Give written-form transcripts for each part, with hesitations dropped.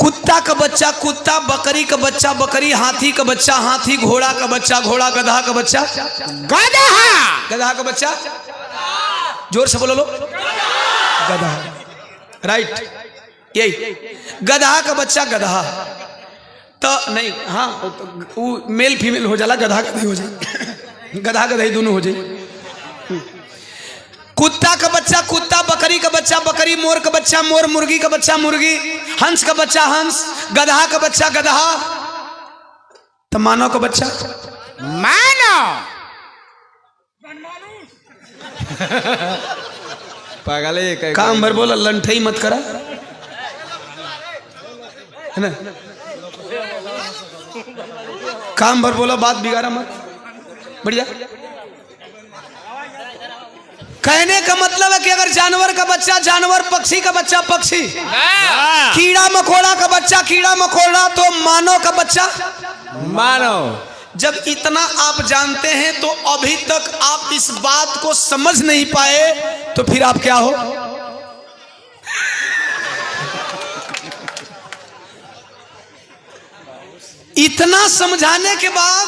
कुत्ता का बच्चा कुत्ता, बकरी का बच्चा बकरी, हाथी का बच्चा हाथी, घोड़ा का बच्चा घोड़ा, गधा का बच्चा गधा, गधा का बच्चा, जोर से बोलो लो, गधा, राइट, यही गधा का बच्चा गधा। तो नहीं, हाँ वो मेल फीमेल हो जाला, गधा गधा हो जाए, गधा गधा दोनों हो जाए। कुत्ता का बच्चा कुत्ता, बकरी का बच्चा बकरी, मोर का बच्चा मोर, मुर्गी का बच्चा मुर्गी, हंस का बच्चा हंस, गधा का बच्चा गधा, तो मानव का बच्चा मानव। पागल है, काम भर बोला, लंठई मत करा, है ना, काम भर बोला, बात बिगाड़ा मत, बढ़िया। कहने का मतलब है कि अगर जानवर का बच्चा जानवर, पक्षी का बच्चा पक्षी, कीड़ा मकोड़ा का बच्चा कीड़ा मकोड़ा, तो मानव का बच्चा मानव। जब इतना आप जानते हैं तो अभी तक आप इस बात को समझ नहीं पाए, तो फिर आप क्या हो? इतना समझाने के बाद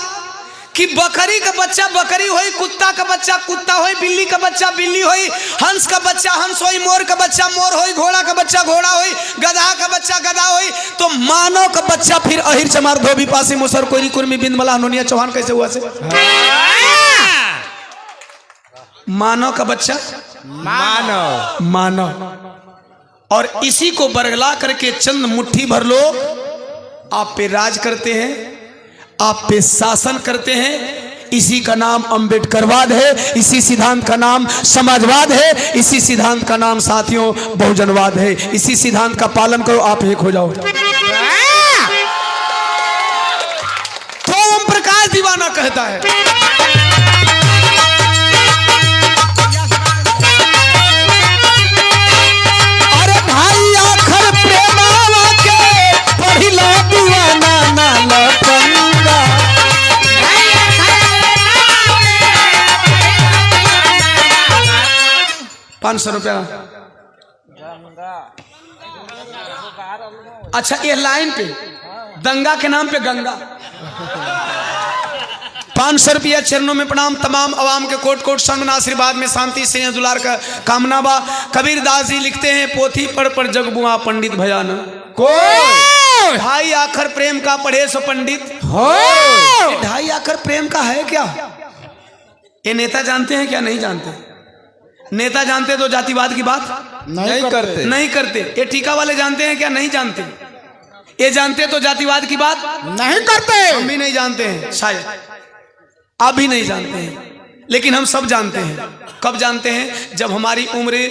कि बकरी का बच्चा बकरी होई, कुत्ता का बच्चा कुत्ता होई, बिल्ली का बच्चा बिल्ली होई, हंस का बच्चा हंस होई, मोर का बच्चा मोर होई, घोड़ा का बच्चा घोड़ा होई, गधा का बच्चा गधा होई, तो मानव का बच्चा फिर अहिर चमार धोबी पासी मुसर कोरी कुर्मी बिंद मला हनोनिया चौहान कैसे हुआ से? मानव का बच्चा मानव मानव। और इसी को बरगला करके चंद मुट्ठी भर लोग आप पे राज करते हैं, आप पे शासन करते हैं। इसी का नाम अंबेडकरवाद है, इसी सिद्धांत का नाम समाजवाद है, इसी सिद्धांत का नाम साथियों बहुजनवाद है। इसी सिद्धांत का पालन करो, आप एक हो जाओ। तो ओम प्रकाश दीवाना कहता है, अरे भाई आखर प्रेमावा के पहिला दीवाना ना लफंगा। 500 रुपया। अच्छा, ये लाइन पे दंगा के नाम पे गंगा। 500 रुपया चरणों में प्रणाम। तमाम अवाम के कोट कोट संग आशीर्वाद में शांति स्नेह दुलार का कामना बा। कबीर दास जी लिखते हैं, पोथी पढ़ पर जग बुआ पंडित भयाना कोई, ढाई आखर प्रेम का पढ़े सो पंडित हो। ढाई आखर प्रेम का है क्या? ये नेता जानते हैं क्या? नहीं जानते। नेता जानते तो जातिवाद की बात नहीं करते। ये ठीका वाले जानते हैं क्या? नहीं जानते। ये जानते तो जातिवाद की बात नहीं करते। हम भी नहीं जानते हैं, शायद आप भी नहीं जानते हैं, लेकिन हम सब जानते हैं। कब जानते हैं? जब हमारी उम्र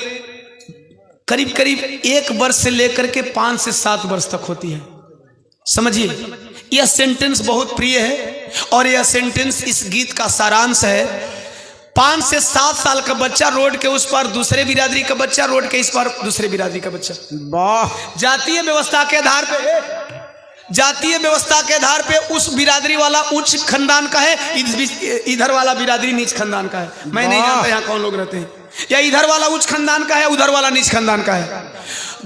करीब करीब 1 वर्ष से लेकर के 5 से 7 वर्ष तक होती है। समझिए, यह सेंटेंस बहुत प्रिय है और यह सेंटेंस इस गीत का सारांश है। 5 से 7 साल का बच्चा, रोड के उस पार दूसरे बिरादरी का बच्चा, रोड के इस पार दूसरे बिरादरी का बच्चा। वाह। जातीय व्यवस्था के आधार पे, जातीय व्यवस्था के आधार पे उस बिरादरी वाला उच्च खानदान का है, इधर वाला बिरादरी नीच खानदान का है। मैं नहीं जानता यहाँ कौन लोग रहते हैं। या इधर वाला उच्च खानदान का है, उधर वाला नीच खानदान का है।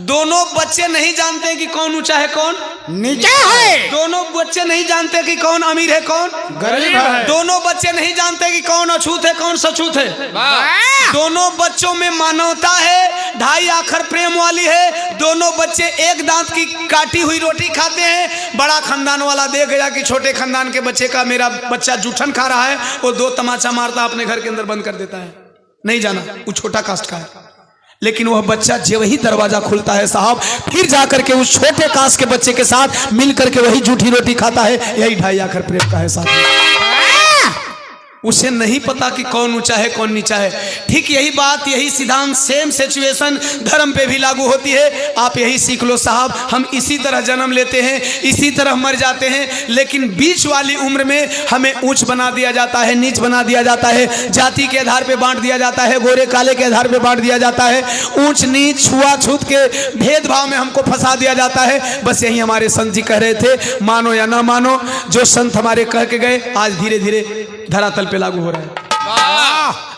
दोनों बच्चे नहीं जानते कि कौन ऊंचा है कौन नीचा है। दोनों बच्चे नहीं जानते कि कौन अमीर है कौन गरीब है। दोनों बच्चे नहीं जानते कि कौन अछूत है कौन सछूत है। दोनों बच्चों में मानवता है, ढाई आखर प्रेम वाली है। दोनों बच्चे एक दांत की काटी हुई रोटी खाते हैं। बड़ा खानदान वाला देख गया कि छोटे खानदान के बच्चे का मेरा बच्चा जूठन खा रहा है, वो 2 तमाचा मारता अपने घर के अंदर बंद कर देता है। नहीं जाना वो छोटा कास्ट का है, लेकिन वह बच्चा जब वही दरवाजा खुलता है साहब, फिर जाकर के उस छोटे कास्ट के बच्चे के साथ मिल करके वही जूठी रोटी खाता है। यही ढाई आखर प्रेम का है साहब। उसे नहीं पता कि कौन ऊंचा है कौन नीचा है। ठीक यही बात, यही सिद्धांत, सेम सिचुएशन धर्म पे भी लागू होती है। आप यही सीख लो साहब, हम इसी तरह जन्म लेते हैं, इसी तरह मर जाते हैं, लेकिन बीच वाली उम्र में हमें ऊंच बना दिया जाता है, नीच बना दिया जाता है, जाति के आधार पे बांट दिया जाता है, गोरे काले के आधार पे बांट दिया जाता है, ऊंच नीच छुआछूत के भेदभाव में हमको फंसा दिया जाता है। बस यही हमारे संत जी कह रहे थे, मानो या ना मानो, जो संत हमारे कह के गए आज धीरे धीरे धरातल पे लागू हो रहा है।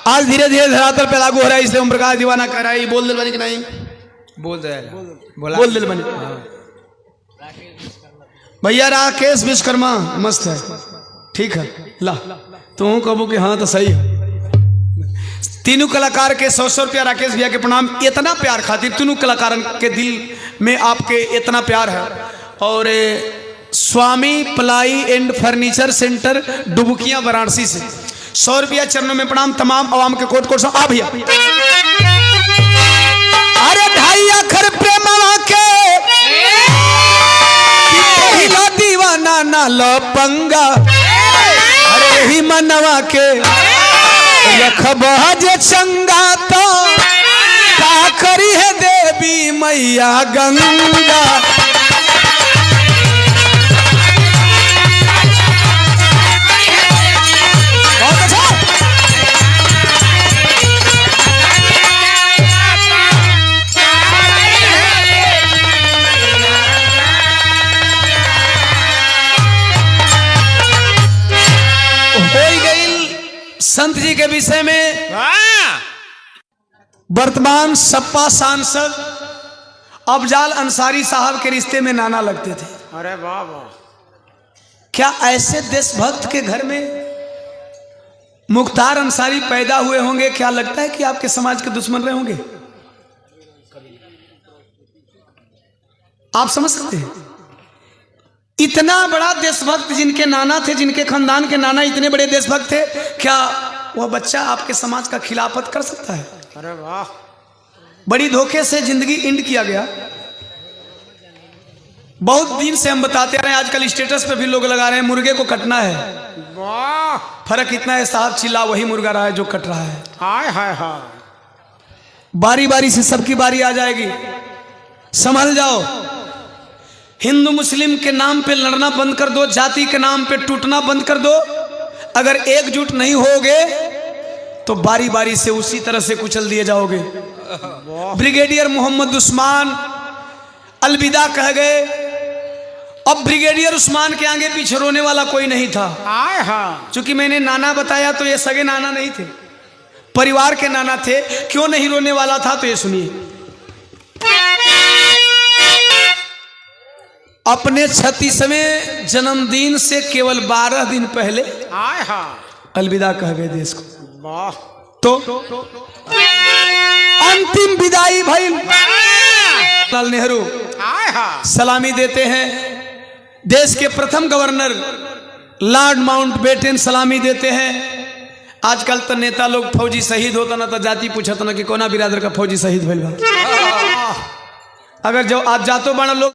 आज धीरे धीरे धरातल पे लागू हो रहा है। इसलिए ओम प्रकाश दीवाना कह रहा है, बोल दिल बनी कि नहीं? बोल दे, बोल दिल बनी। भैया राकेश विश्वकर्मा मस्त है, ठीक है ला तू कबू कि हाँ तो सही है। तीनों कलाकार के 100 रुपया राकेश भैया के प्रणाम। इतना प्यार खातिर तीनों कलाकार के दिल में आपके इतना प्यार है। और Swami ply and furniture centre Dubukiya Varanasi से 100 रुपया चरणों में प्रणाम। तमाम आवाम के कोट कोट आ भैया। अरे ढाई अखर प्रेमवा के पहिला दीवाना ना लो पंगा, अरे ही मनवा के रखबा जे चंगा तो का करी है देवी मैया गंगा। बहुत अच्छा। हो गई संत जी के विषय में। वर्तमान सपा सांसद अफजाल अंसारी साहब के रिश्ते में नाना लगते थे। अरे वाह वाह, क्या ऐसे देशभक्त के घर में मुख्तार अंसारी पैदा हुए होंगे? क्या लगता है कि आपके समाज के दुश्मन रहे होंगे? आप समझ सकते हैं इतना बड़ा देशभक्त जिनके नाना थे, जिनके खानदान के नाना इतने बड़े देशभक्त थे, क्या वह बच्चा आपके समाज का खिलाफत कर सकता है? अरे वाह, बड़ी धोखे से जिंदगी इंड किया गया। बहुत दिन से हम बताते आ रहे हैं, आजकल स्टेटस पे भी लोग लगा रहे हैं मुर्गे को कटना है। वाह, फर्क इतना है साहब, चिल्ला वही मुर्गा रहा है जो कट रहा है। हाय हाय हाय, बारी बारी से सबकी बारी आ जाएगी, संभल जाओ। हिंदू मुस्लिम के नाम पे लड़ना बंद कर दो, जाति के नाम पे टूटना बंद कर दो। अगर एकजुट नहीं होगे तो बारी बारी से उसी तरह से कुचल दिए जाओगे। ब्रिगेडियर मोहम्मद उस्मान अलविदा कह गए। अब ब्रिगेडियर उस्मान के आगे पीछे रोने वाला कोई नहीं था। हाय हाय, चूंकि मैंने नाना बताया तो ये सगे नाना नहीं थे, परिवार के नाना थे। क्यों नहीं रोने वाला था तो ये सुनिए। अपने 36वें जन्मदिन से केवल 12 दिन पहले हाय हाय, अलविदा कह गए देश को। वाह, तो अंतिम विदाई भाई लाल नेहरू हाय हाय, सलामी देते हैं। देश के प्रथम गवर्नर लॉर्ड माउंटबेटन सलामी देते हैं। आजकल तो नेता लोग फौजी शहीद होता ना तो जाति पूछता ना कि कोना बिरादर का फौजी शहीद भइल बा। अगर जो आज जातो बना लोग